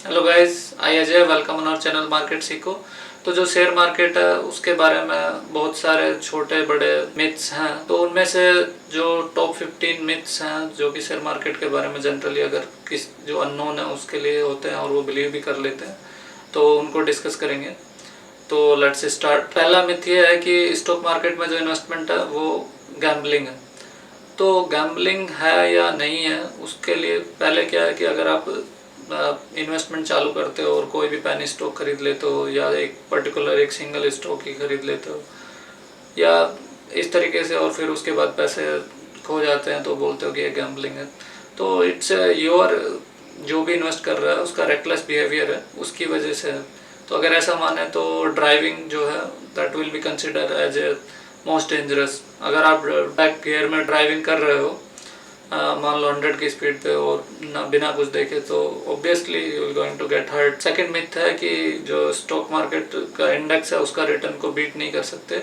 Hello guys, I Ajay, welcome on our channel market सीखो। तो जो शेयर मार्केट है उसके बारे में बहुत सारे छोटे बड़े मिथ्स हैं। तो उनमें से जो टॉप 15 मिथ्स हैं जो कि शेयर मार्केट के बारे में जनरली अगर किस जो अननोन है उसके लिए होते हैं और वो बिलीव भी कर लेते हैं, तो उनको डिस्कस करेंगे। तो लेट्स स्टार्ट। पहला मिथ ये है कि स्टॉक मार्केट में जो इन्वेस्टमेंट है वो गैम्बलिंग है। तो गैम्बलिंग है या नहीं है, उसके लिए पहले क्या है कि अगर आप इन्वेस्टमेंट चालू करते हो और कोई भी पैनी स्टॉक खरीद लेते हो या एक पर्टिकुलर एक सिंगल स्टॉक ही खरीद लेते हो या इस तरीके से, और फिर उसके बाद पैसे खो जाते हैं तो बोलते हो कि ये गैम्बलिंग है। तो इट्स योर जो भी इन्वेस्ट कर रहा है उसका रेकलेस बिहेवियर है, उसकी वजह से है। तो अगर ऐसा माने तो ड्राइविंग जो है that will be consider as a most dangerous. अगर आप बैक गियर में ड्राइविंग कर रहे हो मान लो 100 की स्पीड पे और बिना कुछ देखे, तो obviously you will going to get hurt. Second myth है कि जो स्टॉक मार्केट का इंडेक्स है उसका रिटर्न को बीट नहीं कर सकते।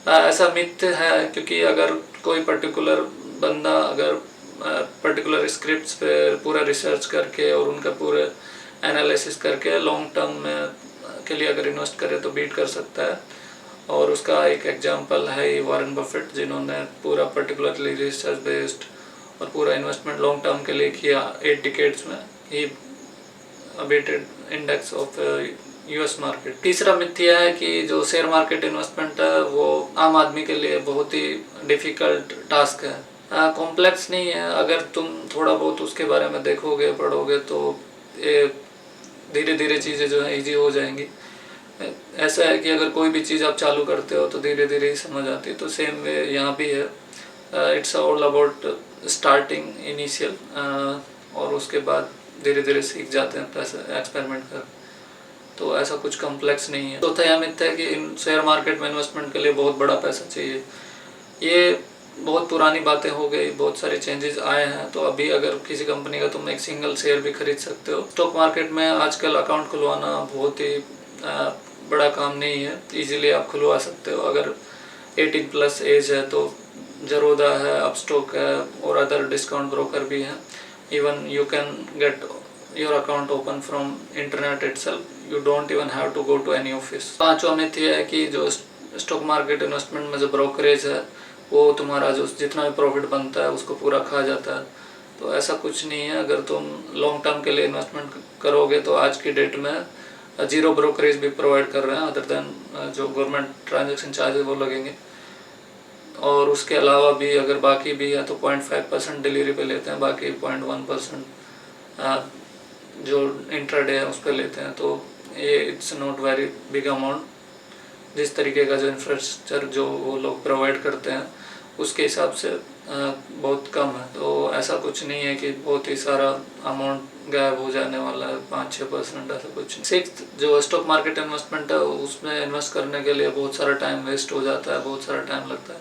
ऐसा मिथ है क्योंकि अगर कोई पर्टिकुलर बंदा अगर पर्टिकुलर स्क्रिप्ट्स पे पूरा रिसर्च करके और उनका पूरे एनालिसिस करके लॉन्ग टर्म में के लिए अगर इन्वेस्ट करे तो बीट कर सकता है। और उसका एक एग्जांपल है वॉरेन बफेट, जिन्होंने पूरा पर्टिकुलरली रिसर्च बेस्ड और पूरा इन्वेस्टमेंट लॉन्ग टर्म के लिए किया 8 डिकेड्स में। ही बीटेड इंडेक्स ऑफ यूएस मार्केट। तीसरा मिथ यह है कि जो शेयर मार्केट इन्वेस्टमेंट है वो आम आदमी के लिए बहुत ही डिफ़िकल्ट टास्क है। कॉम्प्लेक्स नहीं है, अगर तुम थोड़ा बहुत उसके बारे में देखोगे पढ़ोगे तो ये धीरे धीरे चीज़ें जो है ईजी हो जाएंगी। ऐसा है कि अगर कोई भी चीज़ आप चालू करते हो तो धीरे धीरे ही समझ आती है, तो सेम वे यहाँ भी है। It's all about starting initial और उसके बाद धीरे धीरे सीख जाते हैं पैसे एक्सपेरिमेंट कर। तो ऐसा कुछ कॉम्प्लेक्स नहीं है। चौथा यह मिथ है कि इन शेयर मार्केट में इन्वेस्टमेंट के लिए बहुत बड़ा पैसा चाहिए। ये बहुत पुरानी बातें हो गई, बहुत सारे चेंजेस आए हैं। तो अभी अगर किसी कंपनी का तुम एक सिंगल शेयर भी खरीद सकते हो। स्टॉक मार्केट में आजकल अकाउंट खुलवाना बहुत ही बड़ा काम नहीं है, इजीली आप खुलवा सकते हो। अगर 18 प्लस एज है तो जरोदा है, अपस्टॉक है और अदर डिस्काउंट ब्रोकर भी हैं। Even you can get your account open from internet itself, you don't even have to go to any office. पांचवा मिथ ये है कि जो स्टॉक मार्केट इन्वेस्टमेंट में जो ब्रोकरेज है वो तुम्हारा जो जितना भी प्रॉफिट बनता है उसको पूरा खा जाता है। तो ऐसा कुछ नहीं है। अगर तुम लॉन्ग टर्म के लिए इन्वेस्टमेंट करोगे तो आज की डेट में जीरो ब्रोकरेज भी प्रोवाइड कर रहे हैं, अदर देन जो गवर्नमेंट ट्रांजेक्शन चार्जेस वो लगेंगे। और उसके अलावा भी अगर बाकी भी है तो 0.5% डिलीवरी पे लेते हैं, बाकी 0.1% जो इंट्राडे है उस पर लेते हैं। तो ये it's not very big amount. जिस तरीके का जो इंफ्रास्ट्रक्चर जो वो लोग प्रोवाइड करते हैं उसके हिसाब से बहुत कम है। तो ऐसा कुछ नहीं है कि बहुत ही सारा अमाउंट गायब हो जाने वाला है, 5-6%, ऐसा कुछ नहीं। सिक्स्थ, जो स्टॉक मार्केट इन्वेस्टमेंट है उसमें इन्वेस्ट करने के लिए बहुत सारा टाइम वेस्ट हो जाता है, बहुत सारा टाइम लगता है।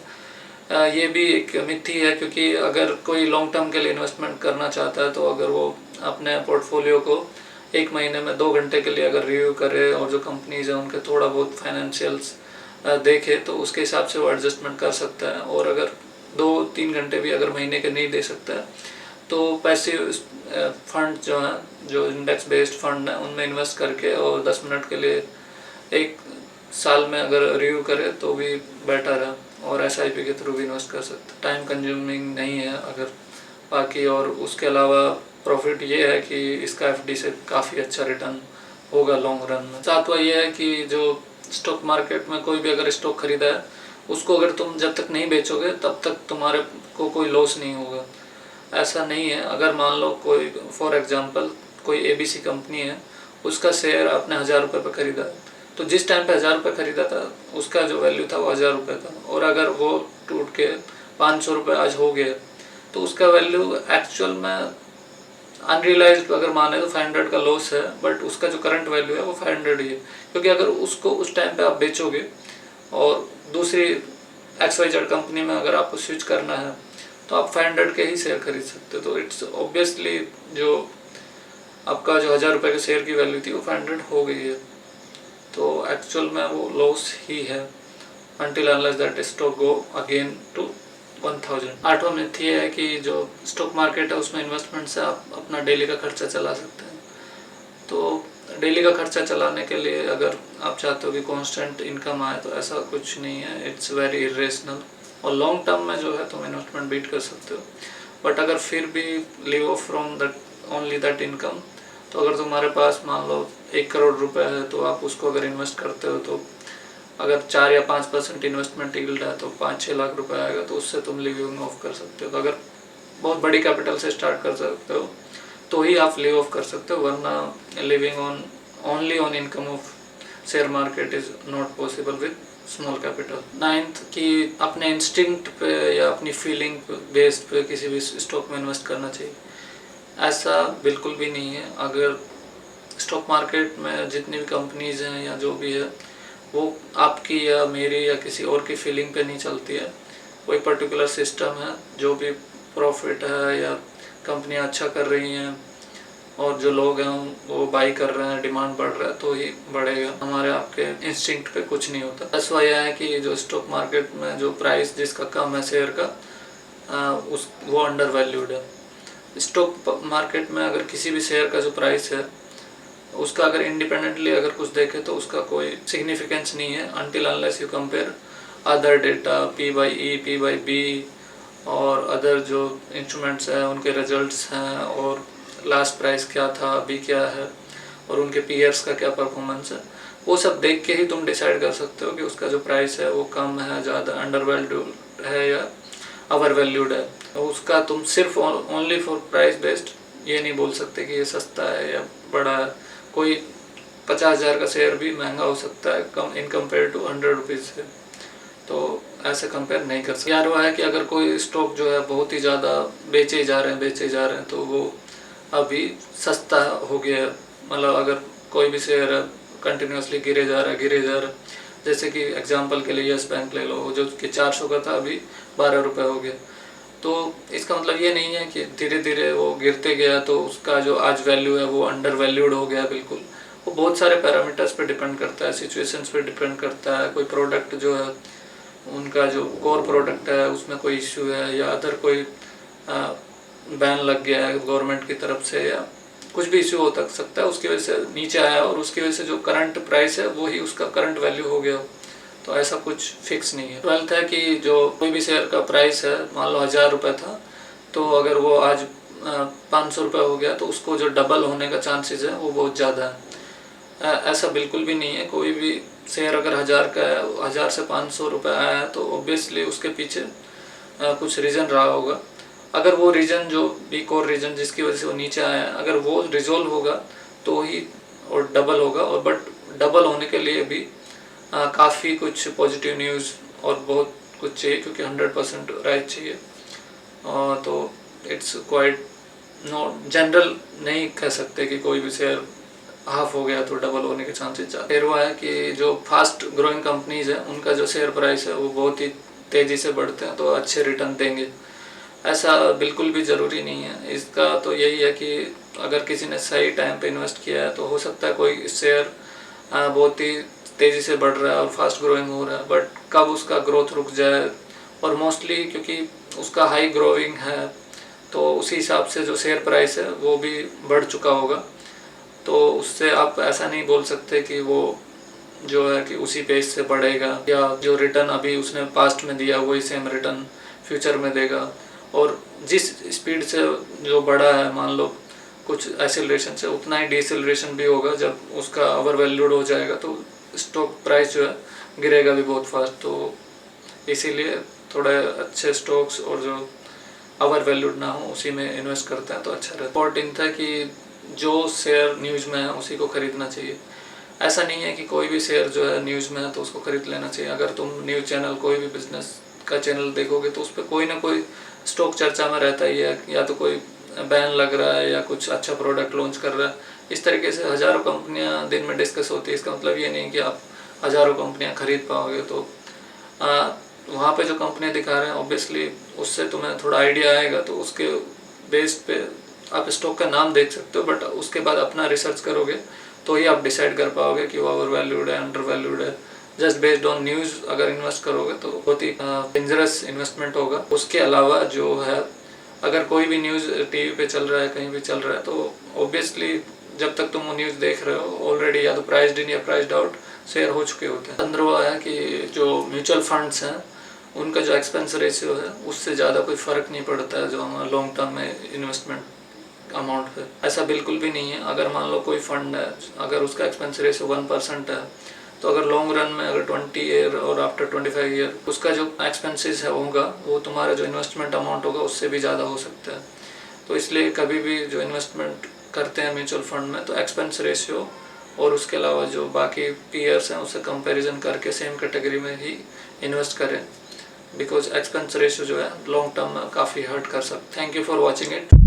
ये भी एक मिथ ही है क्योंकि अगर कोई लॉन्ग टर्म के लिए इन्वेस्टमेंट करना चाहता है तो अगर वो अपने पोर्टफोलियो को एक महीने में 2 घंटे के लिए अगर रिव्यू करे और जो कंपनीज है उनके थोड़ा बहुत फाइनेंशियल्स देखे तो उसके हिसाब से वो एडजस्टमेंट कर सकता है। और अगर 2-3 घंटे भी अगर महीने के नहीं दे सकता है तो पैसिव फंड जो हैं, जो इंडेक्स बेस्ड फंड हैं, उनमें इन्वेस्ट करके और 10 मिनट के लिए एक साल में अगर रिव्यू करे तो भी बेटर है। और SIP के थ्रू भी इन्वेस्ट कर सकते हैं, टाइम कंज्यूमिंग नहीं है अगर बाकी। और उसके अलावा प्रॉफिट ये है कि इसका FD से काफ़ी अच्छा रिटर्न होगा लॉन्ग रन में। सातवां ये है कि जो स्टॉक मार्केट में कोई भी अगर स्टॉक खरीदा है उसको अगर तुम जब तक नहीं बेचोगे तब तक तुम्हारे को कोई लॉस नहीं होगा। ऐसा नहीं है। अगर मान लो कोई फॉर एग्जांपल कोई ABC कंपनी है, उसका शेयर आपने 1000 रुपये पर खरीदा है, तो जिस टाइम पे 1000 रुपये खरीदा था उसका जो वैल्यू था वो 1000 रुपये था। और अगर वो टूट के 500 रुपये आज हो गया तो उसका वैल्यू एक्चुअल में अनरियलाइज्ड अगर माने तो 500 का लॉस है, बट उसका जो करंट वैल्यू है वो 500 ही है। क्योंकि अगर उसको उस टाइम पे आप बेचोगे और दूसरी XYZ कंपनी में अगर आपको स्विच करना है तो आप 500 के ही शेयर खरीद सकते हो। तो इट्स ऑब्वियसली जो आपका जो 1000 रुपये के शेयर की वैल्यू थी वो 500 हो गई है, तो एक्चुअल में वो लॉस ही है until unless that stock go again to 1000। आठवां मिथ ये है कि जो स्टॉक मार्केट है उसमें इन्वेस्टमेंट से आप अपना डेली का खर्चा चला सकते हैं। तो डेली का खर्चा चलाने के लिए अगर आप चाहते हो कि कांस्टेंट इनकम आए तो ऐसा कुछ नहीं है, इट्स वेरी इरेशनल। और लॉन्ग टर्म में जो है तुम इन्वेस्टमेंट बीट कर सकते हो, बट अगर फिर भी live of from that only that income, तो अगर तुम्हारे पास मान लो 1 करोड़ रुपए है तो आप उसको अगर इन्वेस्ट करते हो तो अगर 4 या 5% इन्वेस्टमेंट यील्ड है तो 5-6 लाख रुपए आएगा, तो उससे तुम लिविंग ऑफ कर सकते हो। तो अगर बहुत बड़ी कैपिटल से स्टार्ट कर सकते हो तो ही आप लिव ऑफ कर सकते हो, वरना living on only on income of share market is not possible with small capital. 9th कि अपने इंस्टिंक्ट पे या अपनी फीलिंग बेस्ड पे किसी भी स्टॉक में इन्वेस्ट करना चाहिए, ऐसा बिल्कुल भी नहीं है। अगर स्टॉक मार्केट में जितनी भी कंपनीज हैं या जो भी है वो आपकी या मेरी या किसी और की फीलिंग पे नहीं चलती है। वो एक पर्टिकुलर सिस्टम है, जो भी प्रॉफिट है या कंपनियां अच्छा कर रही हैं और जो लोग हैं वो बाई कर रहे हैं, डिमांड बढ़ रहा है तो ही बढ़ेगा। हमारे आपके इंस्टिंक्ट पे कुछ नहीं होता। बस वह है कि जो स्टॉक मार्केट में जो प्राइस जिसका कम है शेयर का, वो अंडर वैल्यूड है। स्टॉक मार्केट में अगर किसी भी शेयर का जो प्राइस है उसका अगर इंडिपेंडेंटली अगर कुछ देखें तो उसका कोई सिग्निफिकेंस नहीं है until unless you compare other data, P/E, P/B और अदर जो इंस्ट्रूमेंट्स हैं उनके रिजल्ट्स हैं और लास्ट प्राइस क्या था, अभी क्या है और उनके पीयर्स का क्या परफॉर्मेंस है। वो सब देख के ही तुम डिसाइड कर सकते हो कि उसका जो प्राइस है वो कम है, ज़्यादा अंडर वैल्यूड है या ओवर वैल्यूड है। तो उसका तुम सिर्फ ओनली फॉर प्राइस बेस्ड ये नहीं बोल सकते कि ये सस्ता है या बड़ा है। कोई 50,000 का शेयर भी महंगा हो सकता है कम इन कम्पेयर टू 100 रुपीज़ से, तो ऐसे कंपेयर नहीं कर सकते। यार वो है कि अगर कोई स्टॉक जो है बहुत ही ज़्यादा बेचे जा रहे हैं तो वो अभी सस्ता हो गया है। मतलब अगर कोई भी शेयर कंटिन्यूसली गिरे जा रहा है, जैसे कि एग्जांपल के लिए यस बैंक ले लो, जो कि 400 का था अभी 12 रुपये हो गया। तो इसका मतलब ये नहीं है कि धीरे धीरे वो गिरते गया तो उसका जो आज वैल्यू है वो अंडर वैल्यूड हो गया। बिल्कुल, वो बहुत सारे पैरामीटर्स पे डिपेंड करता है, सिचुएशंस पे डिपेंड करता है। कोई प्रोडक्ट जो है उनका जो कोर प्रोडक्ट है उसमें कोई इश्यू है या अदर कोई बैन लग गया है गवर्नमेंट की तरफ से या कुछ भी इश्यू हो सकता है, उसकी वजह से नीचे आया और उसकी वजह से जो करंट प्राइस है वही उसका करंट वैल्यू हो गया। तो ऐसा कुछ फिक्स नहीं है। 12th है कि जो कोई भी शेयर का प्राइस है मान लो 1000 रुपये था, तो अगर वो आज 500 रुपये हो गया तो उसको जो डबल होने का चांसेस है वो बहुत ज़्यादा है। ऐसा बिल्कुल भी नहीं है। कोई भी शेयर अगर 1000 का है, 1000 से 500 रुपये आया है तो ऑब्वियसली उसके पीछे कुछ रीज़न रहा होगा। अगर वो रीज़न जो भी कोर रीज़न जिसकी वजह से वो नीचे आया है अगर वो रिजोल्व होगा तो ही और डबल होगा। और बट डबल होने के लिए भी काफ़ी कुछ पॉजिटिव न्यूज़ और बहुत कुछ चाहिए, क्योंकि 100% राइट चाहिए। तो इट्स क्वाइट नॉट जनरल, नहीं कह सकते कि कोई भी शेयर हाफ हो गया तो डबल होने के चांसेस ज़्यादा। फिर वो है कि जो फास्ट ग्रोइंग कंपनीज है उनका जो शेयर प्राइस है वो बहुत ही तेज़ी से बढ़ते हैं तो अच्छे रिटर्न देंगे, ऐसा बिल्कुल भी ज़रूरी नहीं है। इसका तो यही है कि अगर किसी ने सही टाइम पे इन्वेस्ट किया है तो हो सकता है कोई शेयर बहुत ही तेज़ी से बढ़ रहा है और फास्ट ग्रोइंग हो रहा है, बट कब उसका ग्रोथ रुक जाए, और मोस्टली क्योंकि उसका हाई ग्रोइंग है तो उसी हिसाब से जो शेयर प्राइस है वो भी बढ़ चुका होगा। तो उससे आप ऐसा नहीं बोल सकते कि वो जो है कि उसी पेज से बढ़ेगा या जो रिटर्न अभी उसने पास्ट में दिया वही सेम रिटर्न फ्यूचर में देगा। और जिस स्पीड से जो बढ़ा है मान लो कुछ एक्सेलरेशन से, उतना ही डिसेलरेशन भी होगा। जब उसका ओवर वैल्यूड हो जाएगा तो स्टॉक प्राइस जो है गिरेगा भी बहुत फास्ट। तो इसीलिए थोड़े अच्छे स्टॉक्स और जो ओवर वैल्यूड ना हो उसी में इन्वेस्ट करते हैं तो अच्छा रहता है। इम्पोर्टेंट है कि जो शेयर न्यूज़ में है उसी को खरीदना चाहिए। ऐसा नहीं है कि कोई भी शेयर जो है न्यूज़ में है तो उसको खरीद लेना चाहिए। अगर तुम न्यूज़ चैनल कोई भी बिजनेस का चैनल देखोगे तो उस पर कोई ना कोई स्टॉक चर्चा में रहता ही है, या तो कोई बैन लग रहा है या कुछ अच्छा प्रोडक्ट लॉन्च कर रहा है। इस तरीके से हज़ारों कंपनियां दिन में डिस्कस होती है। इसका मतलब ये नहीं कि आप हज़ारों कंपनियां खरीद पाओगे। तो वहाँ पे जो कंपनियां दिखा रहे हैं ऑब्वियसली उससे तुम्हें थोड़ा आइडिया आएगा, तो उसके बेस पे आप स्टॉक का नाम देख सकते हो, बट उसके बाद अपना रिसर्च करोगे तो ही आप डिसाइड कर पाओगे कि वो ओवर वैल्यूड है, अंडर वैल्यूड है। जस्ट बेस्ड ऑन न्यूज़ अगर इन्वेस्ट करोगे तो बहुत ही डेंजरस इन्वेस्टमेंट होगा। उसके अलावा जो है अगर कोई भी न्यूज़ टीवी पे चल रहा है, कहीं भी चल रहा है, तो ऑब्वियसली जब तक तुम वो न्यूज़ देख रहे हो ऑलरेडी या तो प्राइस्ड इन या प्राइस्ड आउट शेयर हो चुके होते हैं। 15वां है कि जो म्यूचुअल फंड्स हैं उनका जो एक्सपेंस रेशियो है उससे ज़्यादा कोई फ़र्क नहीं पड़ता है जो हमारा लॉन्ग टर्म में इन्वेस्टमेंट अमाउंट पे। ऐसा बिल्कुल भी नहीं है। अगर मान लो कोई फंड है, अगर उसका एक्सपेंस रेशियो 1% है, तो अगर लॉन्ग रन में अगर 20 ईयर और आफ्टर 25 ईयर उसका जो एक्सपेंसेस है होगा वो तुम्हारा जो इन्वेस्टमेंट अमाउंट होगा उससे भी ज़्यादा हो सकता है। तो इसलिए कभी भी जो इन्वेस्टमेंट करते हैं म्यूचुअल फंड में तो एक्सपेंस रेशियो और उसके अलावा जो बाकी पीयर्स हैं उससे कंपैरिजन करके सेम कैटेगरी में ही इन्वेस्ट करें, बिकॉज एक्सपेंस रेशियो जो है लॉन्ग टर्म में काफ़ी हर्ट कर सकता है। Thank you for watching it.